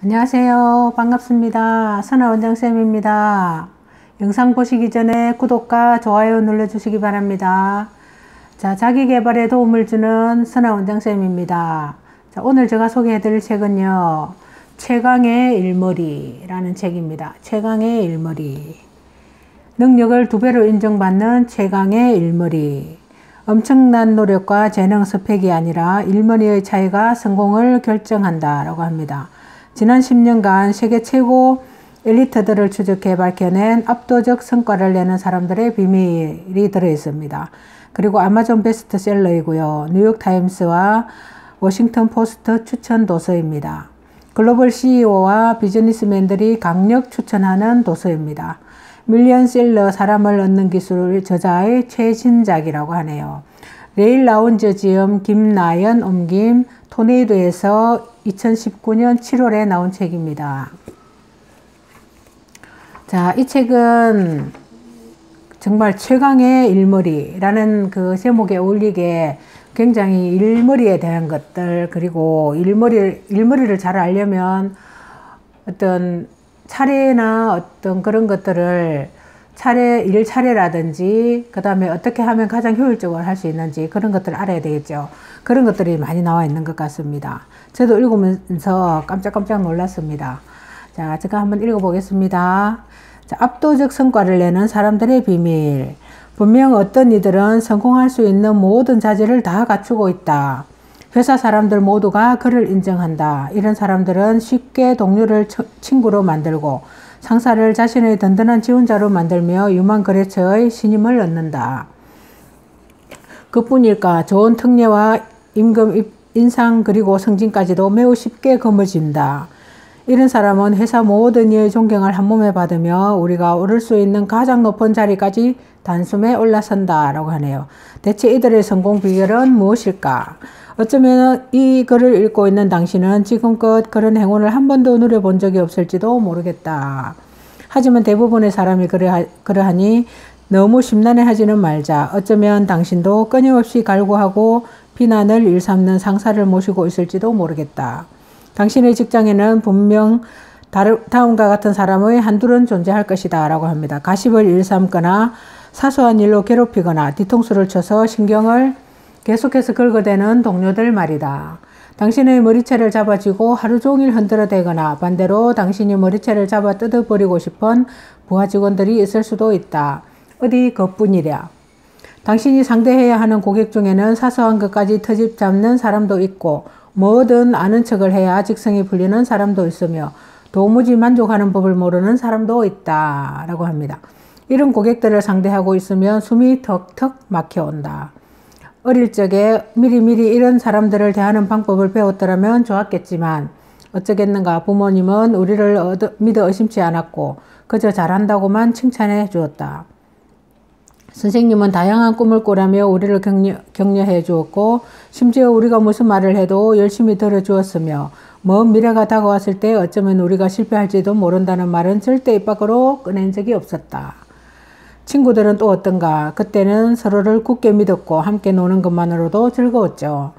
안녕하세요. 반갑습니다. 선아원장쌤입니다. 영상 보시기 전에 구독과 좋아요 눌러주시기 바랍니다. 자, 자기계발에 도움을 주는 선아원장쌤입니다. 자, 오늘 제가 소개해드릴 책은요, 최강의 일머리라는 책입니다. 최강의 일머리. 능력을 2배로 인정받는 최강의 일머리. 엄청난 노력과 재능 스펙이 아니라 일머리의 차이가 성공을 결정한다 라고 합니다. 지난 10년간 세계 최고 엘리트들을 추적해 밝혀낸 압도적 성과를 내는 사람들의 비밀이 들어있습니다. 그리고 아마존 베스트셀러이고요. 뉴욕타임스와 워싱턴 포스트 추천 도서입니다. 글로벌 CEO와 비즈니스맨들이 강력 추천하는 도서입니다. 밀리언셀러 사람을 얻는 기술 저자의 최신작이라고 하네요. 레일 라운저 지음 김나연 옮김 토네이도에서 2019년 7월에 나온 책입니다. 자, 이 책은 정말 최강의 일머리라는 그 제목에 어울리게 굉장히 일머리에 대한 것들, 그리고 일머리를 잘 알려면 어떤 차례나 어떤 그런 것들을 일 차례라든지 그 다음에 어떻게 하면 가장 효율적으로 할 수 있는지 그런 것들을 알아야 되겠죠. 그런 것들이 많이 나와 있는 것 같습니다. 저도 읽으면서 깜짝깜짝 놀랐습니다. 자, 제가 한번 읽어보겠습니다. 자, 압도적 성과를 내는 사람들의 비밀. 분명 어떤 이들은 성공할 수 있는 모든 자질을 다 갖추고 있다. 회사 사람들 모두가 그를 인정한다. 이런 사람들은 쉽게 동료를 친구로 만들고 상사를 자신의 든든한 지원자로 만들며 유망 거래처의 신임을 얻는다. 그뿐일까? 좋은 특례와 임금 인상 그리고 승진까지도 매우 쉽게 거머쥔다. 이런 사람은 회사 모든 이의 존경을 한몸에 받으며 우리가 오를 수 있는 가장 높은 자리까지 단숨에 올라선다 라고 하네요. 대체 이들의 성공 비결은 무엇일까? 어쩌면 이 글을 읽고 있는 당신은 지금껏 그런 행운을 한 번도 누려본 적이 없을지도 모르겠다. 하지만 대부분의 사람이 그러하니 너무 심란해하지는 말자. 어쩌면 당신도 끊임없이 갈구하고 비난을 일삼는 상사를 모시고 있을지도 모르겠다. 당신의 직장에는 분명 다음과 같은 사람의 한둘은 존재할 것이다 라고 합니다. 가십을 일삼거나 사소한 일로 괴롭히거나 뒤통수를 쳐서 신경을 계속해서 긁어대는 동료들 말이다. 당신의 머리채를 잡아쥐고 하루 종일 흔들어대거나 반대로 당신이 머리채를 잡아 뜯어버리고 싶은 부하 직원들이 있을 수도 있다. 어디 그뿐이랴. 당신이 상대해야 하는 고객 중에는 사소한 것까지 트집 잡는 사람도 있고 뭐든 아는 척을 해야 직성이 풀리는 사람도 있으며 도무지 만족하는 법을 모르는 사람도 있다 라고 합니다. 이런 고객들을 상대하고 있으면 숨이 턱턱 막혀온다. 어릴 적에 미리미리 이런 사람들을 대하는 방법을 배웠더라면 좋았겠지만 어쩌겠는가. 부모님은 우리를 믿어 의심치 않았고 그저 잘한다고만 칭찬해 주었다. 선생님은 다양한 꿈을 꾸라며 우리를 격려해 주었고 심지어 우리가 무슨 말을 해도 열심히 들어주었으며 먼 미래가 다가왔을 때 어쩌면 우리가 실패할지도 모른다는 말은 절대 입 밖으로 꺼낸 적이 없었다. 친구들은 또 어떤가. 그때는 서로를 굳게 믿었고 함께 노는 것만으로도 즐거웠죠.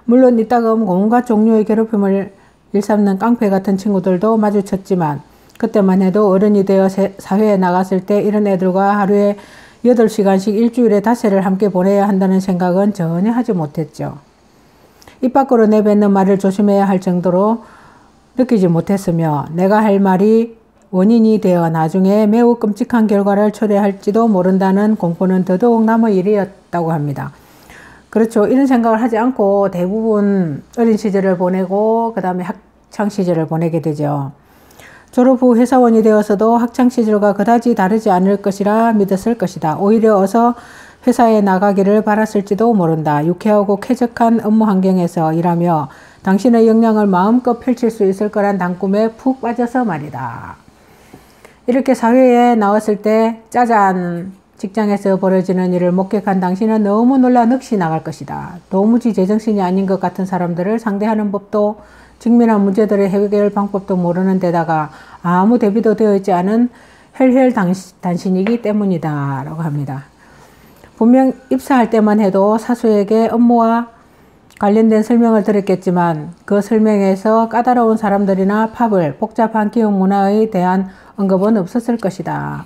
물론 이따금 온갖 종류의 괴롭힘을 일삼는 깡패 같은 친구들도 마주쳤지만 그때만 해도 어른이 되어 사회에 나갔을 때 이런 애들과 하루에 8시간씩 일주일에 닷새를 함께 보내야 한다는 생각은 전혀 하지 못했죠. 입 밖으로 내뱉는 말을 조심해야 할 정도로 느끼지 못했으며 내가 할 말이 원인이 되어 나중에 매우 끔찍한 결과를 초래할지도 모른다는 공포는 더더욱 남의 일이었다고 합니다. 그렇죠. 이런 생각을 하지 않고 대부분 어린 시절을 보내고 그 다음에 학창 시절을 보내게 되죠. 졸업 후 회사원이 되어서도 학창 시절과 그다지 다르지 않을 것이라 믿었을 것이다. 오히려 어서 회사에 나가기를 바랐을지도 모른다. 유쾌하고 쾌적한 업무 환경에서 일하며 당신의 역량을 마음껏 펼칠 수 있을 거란 단꿈에 푹 빠져서 말이다. 이렇게 사회에 나왔을 때 짜잔, 직장에서 벌어지는 일을 목격한 당신은 너무 놀라 넋이 나갈 것이다. 도무지 제정신이 아닌 것 같은 사람들을 상대하는 법도 직면한 문제들의 해결 방법도 모르는 데다가 아무 대비도 되어 있지 않은 혈혈단신이기 때문이다 라고 합니다. 분명 입사할 때만 해도 사수에게 업무와 관련된 설명을 들었겠지만 그 설명에서 까다로운 사람들이나 팝을 복잡한 기업 문화에 대한 언급은 없었을 것이다.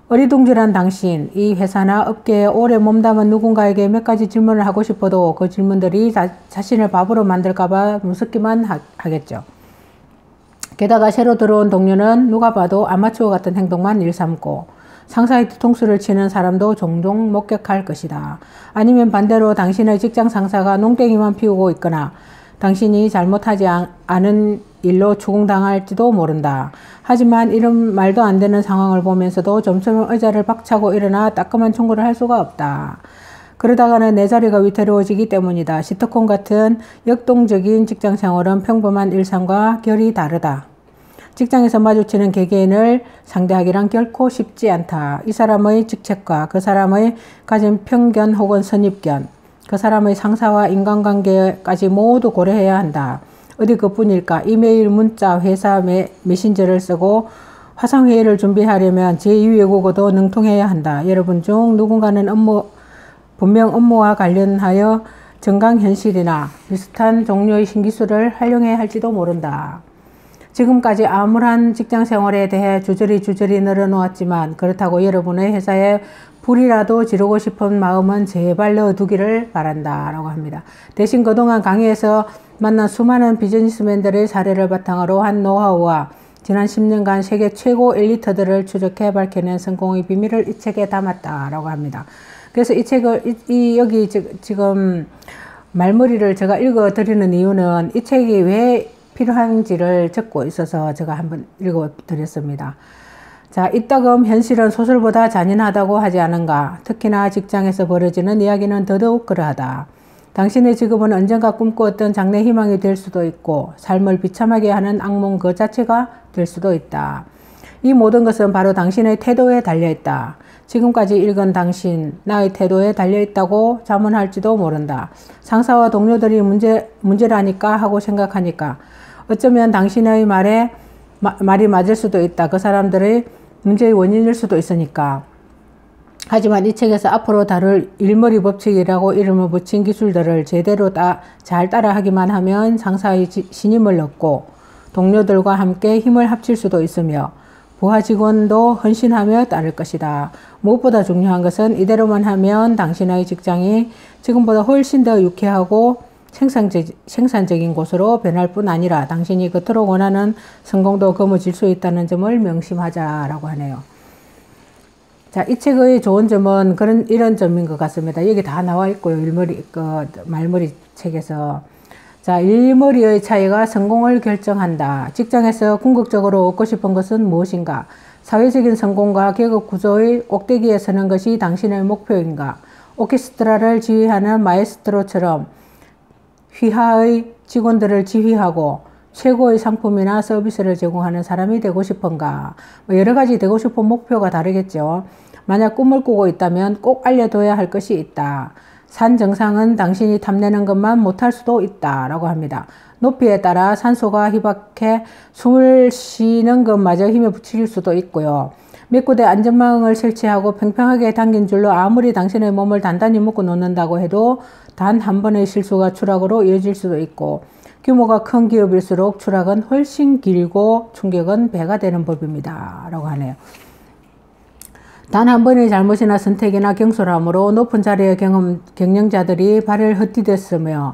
어리둥절한 당신, 이 회사나 업계에 오래 몸담은 누군가에게 몇 가지 질문을 하고 싶어도 그 질문들이 자신을 바보로 만들까봐 무섭기만 하겠죠. 게다가 새로 들어온 동료는 누가 봐도 아마추어 같은 행동만 일삼고 상사의 뒤통수를 치는 사람도 종종 목격할 것이다. 아니면 반대로 당신의 직장 상사가 농땡이만 피우고 있거나 당신이 잘못하지 않은 일로 추궁당할지도 모른다. 하지만 이런 말도 안 되는 상황을 보면서도 좀처럼 의자를 박차고 일어나 따끔한 충고를 할 수가 없다. 그러다가는 내 자리가 위태로워지기 때문이다. 시트콤 같은 역동적인 직장 생활은 평범한 일상과 결이 다르다. 직장에서 마주치는 개개인을 상대하기란 결코 쉽지 않다. 이 사람의 직책과 그 사람의 가진 편견 혹은 선입견, 그 사람의 상사와 인간관계까지 모두 고려해야 한다. 어디 그뿐일까? 이메일, 문자, 회사 메신저를 쓰고 화상회의를 준비하려면 제2외국어도 능통해야 한다. 여러분 중 누군가는 분명 업무와 관련하여 정강현실이나 비슷한 종류의 신기술을 활용해야 할지도 모른다. 지금까지 암울한 직장 생활에 대해 주저리 늘어놓았지만 그렇다고 여러분의 회사에 불이라도 지르고 싶은 마음은 제발 넣어두기를 바란다 라고 합니다. 대신 그동안 강의에서 만난 수많은 비즈니스맨들의 사례를 바탕으로 한 노하우와 지난 10년간 세계 최고 엘리트들을 추적해 밝혀낸 성공의 비밀을 이 책에 담았다 라고 합니다. 그래서 이 책을 여기 지금 말머리를 제가 읽어 드리는 이유는 이 책이 왜 필요한지를 적고 있어서 제가 한번 읽어 드렸습니다. 자, 이따금 현실은 소설보다 잔인하다고 하지 않은가? 특히나 직장에서 벌어지는 이야기는 더더욱 그러하다. 당신의 직업은 언젠가 꿈꾸었던 장래 희망이 될 수도 있고 삶을 비참하게 하는 악몽 그 자체가 될 수도 있다. 이 모든 것은 바로 당신의 태도에 달려있다. 지금까지 읽은 당신, 나의 태도에 달려있다고 자문할지도 모른다. 상사와 동료들이 문제라니까 하고 생각하니까 어쩌면 당신의 말이 맞을 수도 있다. 그 사람들의 문제의 원인일 수도 있으니까. 하지만 이 책에서 앞으로 다룰 일머리 법칙이라고 이름을 붙인 기술들을 제대로 잘 따라하기만 하면 상사의 신임을 얻고 동료들과 함께 힘을 합칠 수도 있으며 부하 직원도 헌신하며 따를 것이다. 무엇보다 중요한 것은 이대로만 하면 당신의 직장이 지금보다 훨씬 더 유쾌하고 생산적인 곳으로 변할 뿐 아니라 당신이 그토록 원하는 성공도 거머쥘 수 있다는 점을 명심하자라고 하네요. 자, 이 책의 좋은 점은 이런 점인 것 같습니다. 여기 다 나와 있고요. 말머리 책에서. 자, 일머리의 차이가 성공을 결정한다. 직장에서 궁극적으로 얻고 싶은 것은 무엇인가? 사회적인 성공과 계급 구조의 꼭대기에 서는 것이 당신의 목표인가? 오케스트라를 지휘하는 마에스트로처럼 휘하의 직원들을 지휘하고 최고의 상품이나 서비스를 제공하는 사람이 되고 싶은가? 여러 가지 되고 싶은 목표가 다르겠죠. 만약 꿈을 꾸고 있다면 꼭 알려둬야 할 것이 있다. 산 정상은 당신이 탐내는 것만 못할 수도 있다 라고 합니다. 높이에 따라 산소가 희박해 숨을 쉬는 것마저 힘에 부칠 수도 있고요. 몇 군데 안전망을 설치하고 팽팽하게 당긴 줄로 아무리 당신의 몸을 단단히 묶어 놓는다고 해도 단 한 번의 실수가 추락으로 이어질 수도 있고 규모가 큰 기업일수록 추락은 훨씬 길고 충격은 배가 되는 법입니다 라고 하네요. 단 한 번의 잘못이나 선택이나 경솔함으로 높은 자리의 경영자들이 발을 헛디뎠으며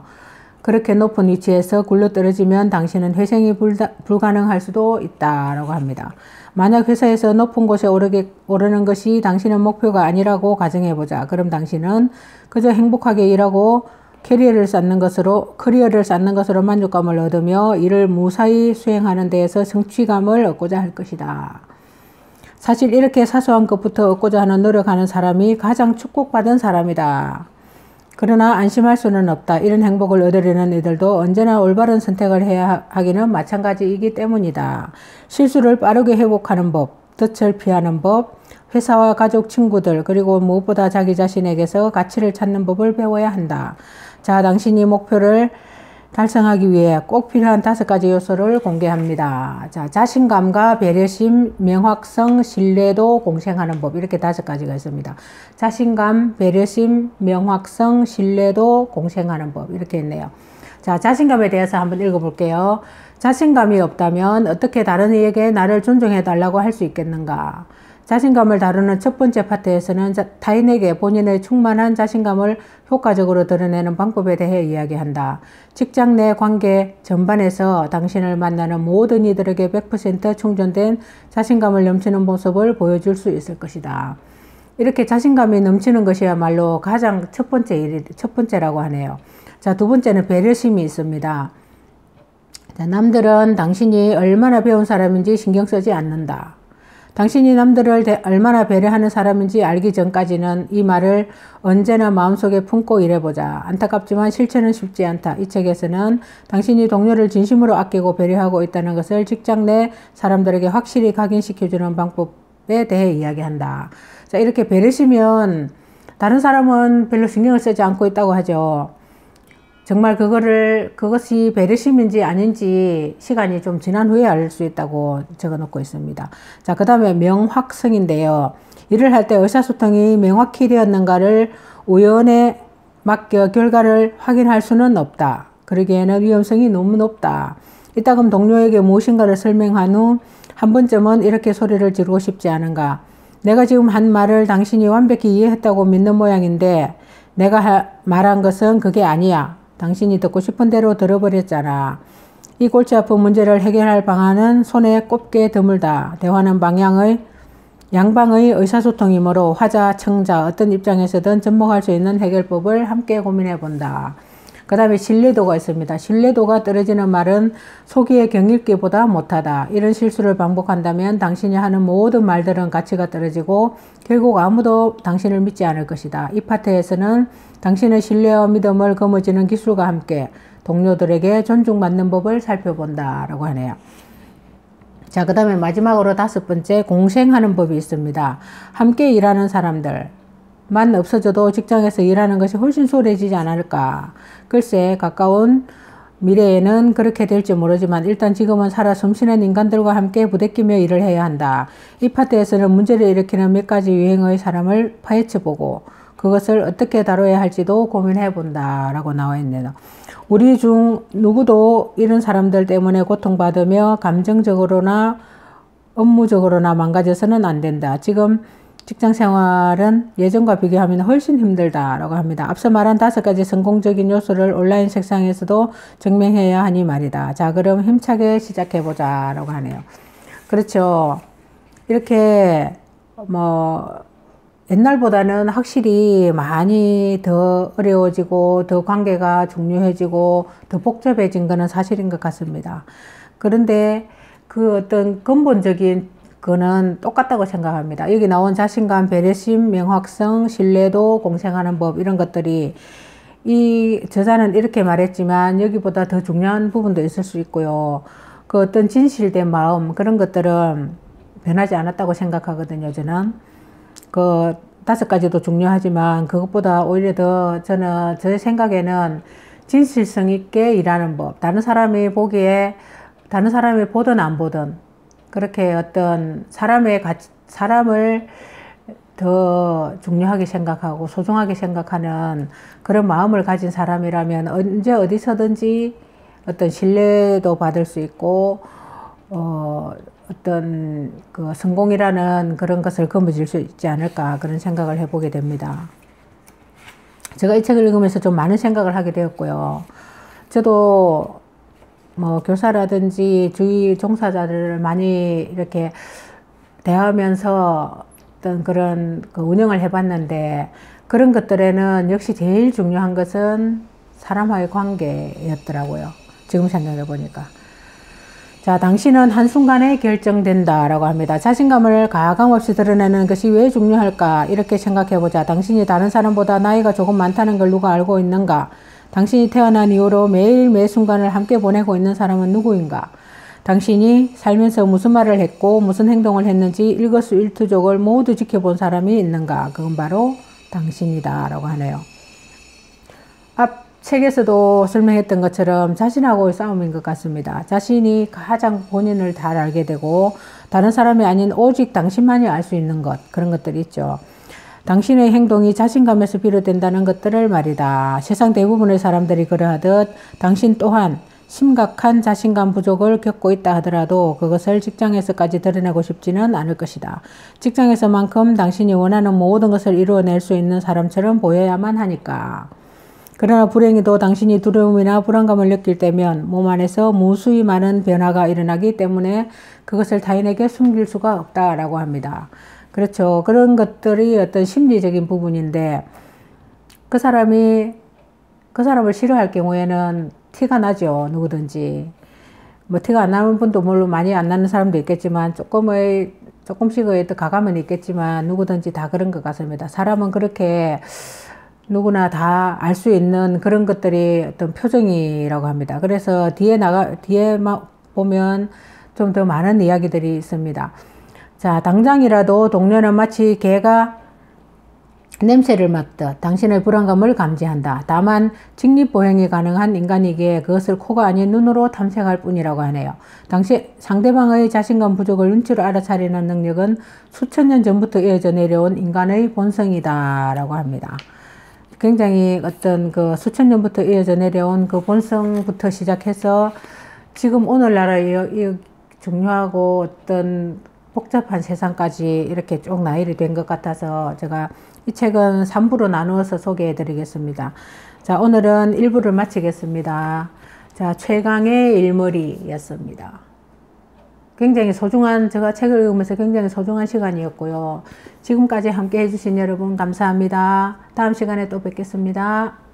그렇게 높은 위치에서 굴러떨어지면 당신은 회생이 불가능할 수도 있다라고 합니다. 만약 회사에서 높은 곳에 오르는 것이 당신의 목표가 아니라고 가정해보자. 그럼 당신은 그저 행복하게 일하고 커리어를 쌓는 것으로 만족감을 얻으며 이를 무사히 수행하는 데에서 성취감을 얻고자 할 것이다. 사실 이렇게 사소한 것부터 얻고자 하는 노력하는 사람이 가장 축복받은 사람이다. 그러나 안심할 수는 없다. 이런 행복을 얻으려는 이들도 언제나 올바른 선택을 해야 하기는 마찬가지이기 때문이다. 실수를 빠르게 회복하는 법, 덫을 피하는 법, 회사와 가족, 친구들, 그리고 무엇보다 자기 자신에게서 가치를 찾는 법을 배워야 한다. 자, 당신이 목표를 달성하기 위해 꼭 필요한 5가지 요소를 공개합니다. 자, 자신감과 배려심, 명확성, 신뢰도 공생하는 법. 이렇게 5가지가 있습니다. 자신감, 배려심, 명확성, 신뢰도 공생하는 법. 이렇게 있네요. 자, 자신감에 대해서 한번 읽어볼게요. 자신감이 없다면 어떻게 다른 이에게 나를 존중해 달라고 할 수 있겠는가? 자신감을 다루는 첫 번째 파트에서는 타인에게 본인의 충만한 자신감을 효과적으로 드러내는 방법에 대해 이야기한다. 직장 내 관계 전반에서 당신을 만나는 모든 이들에게 100% 충전된 자신감을 넘치는 모습을 보여줄 수 있을 것이다. 이렇게 자신감이 넘치는 것이야말로 가장 첫 번째라고 하네요. 자, 두 번째는 배려심이 있습니다. 자, 남들은 당신이 얼마나 배운 사람인지 신경 쓰지 않는다. 당신이 남들을 얼마나 배려하는 사람인지 알기 전까지는 이 말을 언제나 마음속에 품고 일해보자. 안타깝지만 실천은 쉽지 않다. 이 책에서는 당신이 동료를 진심으로 아끼고 배려하고 있다는 것을 직장 내 사람들에게 확실히 각인시켜주는 방법에 대해 이야기한다. 자, 이렇게 배려시면 다른 사람은 별로 신경을 쓰지 않고 있다고 하죠. 정말 그것이 배려심인지 아닌지 시간이 좀 지난 후에 알 수 있다고 적어 놓고 있습니다. 자, 그 다음에 명확성인데요. 일을 할 때 의사소통이 명확히 되었는가를 우연에 맡겨 결과를 확인할 수는 없다. 그러기에는 위험성이 너무 높다. 이따금 동료에게 무엇인가를 설명한 후 한 번쯤은 이렇게 소리를 지르고 싶지 않은가. 내가 지금 한 말을 당신이 완벽히 이해했다고 믿는 모양인데 내가 말한 것은 그게 아니야. 당신이 듣고 싶은 대로 들어버렸잖아. 이 골치 아픈 문제를 해결할 방안은 손에 꼽게 드물다. 대화는 양방의 의사소통이므로 화자, 청자 어떤 입장에서든 접목할 수 있는 해결법을 함께 고민해 본다. 그 다음에 신뢰도가 있습니다. 신뢰도가 떨어지는 말은 속이의 경읽기보다 못하다. 이런 실수를 반복한다면 당신이 하는 모든 말들은 가치가 떨어지고 결국 아무도 당신을 믿지 않을 것이다. 이 파트에서는 당신의 신뢰와 믿음을 거머쥐는 기술과 함께 동료들에게 존중받는 법을 살펴본다 라고 하네요. 자, 그 다음에 마지막으로 5번째, 공생하는 법이 있습니다. 함께 일하는 사람들만 없어져도 직장에서 일하는 것이 훨씬 수월해지지 않을까. 글쎄, 가까운 미래에는 그렇게 될지 모르지만 일단 지금은 살아 숨쉬는 인간들과 함께 부대끼며 일을 해야 한다. 이 파트에서는 문제를 일으키는 몇 가지 유행의 사람을 파헤쳐보고 그것을 어떻게 다뤄야 할지도 고민해 본다 라고 나와 있네요. 우리 중 누구도 이런 사람들 때문에 고통받으며 감정적으로나 업무적으로나 망가져서는 안 된다. 지금 직장 생활은 예전과 비교하면 훨씬 힘들다라고 합니다. 앞서 말한 5가지 성공적인 요소를 온라인 책상에서도 증명해야 하니 말이다. 자, 그럼 힘차게 시작해보자 라고 하네요. 그렇죠. 이렇게 옛날보다는 확실히 많이 더 어려워지고 더 관계가 중요해지고 더 복잡해진 것은 사실인 것 같습니다. 그런데 그 어떤 근본적인 그거는 똑같다고 생각합니다. 여기 나온 자신감, 배려심, 명확성, 신뢰도, 공생하는 법 이런 것들이 이 저자는 이렇게 말했지만 여기보다 더 중요한 부분도 있을 수 있고요. 그 어떤 진실된 마음 그런 것들은 변하지 않았다고 생각하거든요. 저는 그 5가지도 중요하지만 그것보다 오히려 더 저는 제 생각에는 진실성 있게 일하는 법. 다른 사람이 보든 안 보든 그렇게 어떤 사람을 더 중요하게 생각하고 소중하게 생각하는 그런 마음을 가진 사람이라면 언제 어디서든지 어떤 신뢰도 받을 수 있고 어떤 그 성공이라는 그런 것을 거머쥘 수 있지 않을까 그런 생각을 해보게 됩니다. 제가 이 책을 읽으면서 좀 많은 생각을 하게 되었고요. 저도 교사라든지 주위 종사자들을 많이 이렇게 대하면서 어떤 그런 운영을 해봤는데 그런 것들에는 역시 제일 중요한 것은 사람과의 관계였더라고요. 지금 생각해 보니까. 자, 당신은 한순간에 결정된다 라고 합니다. 자신감을 가감없이 드러내는 것이 왜 중요할까? 이렇게 생각해 보자. 당신이 다른 사람보다 나이가 조금 많다는 걸 누가 알고 있는가? 당신이 태어난 이후로 매일 매 순간을 함께 보내고 있는 사람은 누구인가? 당신이 살면서 무슨 말을 했고 무슨 행동을 했는지 일거수일투족을 모두 지켜본 사람이 있는가? 그건 바로 당신이다 라고 하네요. 책에서도 설명했던 것처럼 자신하고의 싸움인 것 같습니다. 자신이 가장 본인을 잘 알게 되고 다른 사람이 아닌 오직 당신만이 알 수 있는 것, 그런 것들이 있죠. 당신의 행동이 자신감에서 비롯된다는 것들을 말이다. 세상 대부분의 사람들이 그러하듯 당신 또한 심각한 자신감 부족을 겪고 있다 하더라도 그것을 직장에서까지 드러내고 싶지는 않을 것이다. 직장에서만큼 당신이 원하는 모든 것을 이루어낼 수 있는 사람처럼 보여야만 하니까. 그러나 불행히도 당신이 두려움이나 불안감을 느낄 때면 몸 안에서 무수히 많은 변화가 일어나기 때문에 그것을 타인에게 숨길 수가 없다라고 합니다. 그렇죠. 그런 것들이 어떤 심리적인 부분인데 그 사람을 싫어할 경우에는 티가 나죠. 누구든지. 뭐 티가 안 나는 분도 물론 많이 안 나는 사람도 있겠지만 조금씩의 가감은 있겠지만 누구든지 다 그런 것 같습니다. 사람은 그렇게 누구나 다 알 수 있는 그런 것들이 어떤 표정이라고 합니다. 그래서 뒤에 보면 좀 더 많은 이야기들이 있습니다. 자, 당장이라도 동료는 마치 개가 냄새를 맡듯 당신의 불안감을 감지한다. 다만 직립보행이 가능한 인간에게 그것을 코가 아닌 눈으로 탐색할 뿐이라고 하네요. 상대방의 자신감 부족을 눈치로 알아차리는 능력은 수천 년 전부터 이어져 내려온 인간의 본성이다 라고 합니다. 굉장히 어떤 그 수천 년부터 이어져 내려온 그 본성부터 시작해서 지금 오늘날의 중요하고 어떤 복잡한 세상까지 이렇게 쭉 나열이 된 것 같아서 제가 이 책은 3부로 나누어서 소개해 드리겠습니다. 자, 오늘은 1부를 마치겠습니다. 자, 최강의 일머리였습니다. 굉장히 소중한, 제가 책을 읽으면서 굉장히 소중한 시간이었고요. 지금까지 함께 해주신 여러분 감사합니다. 다음 시간에 또 뵙겠습니다.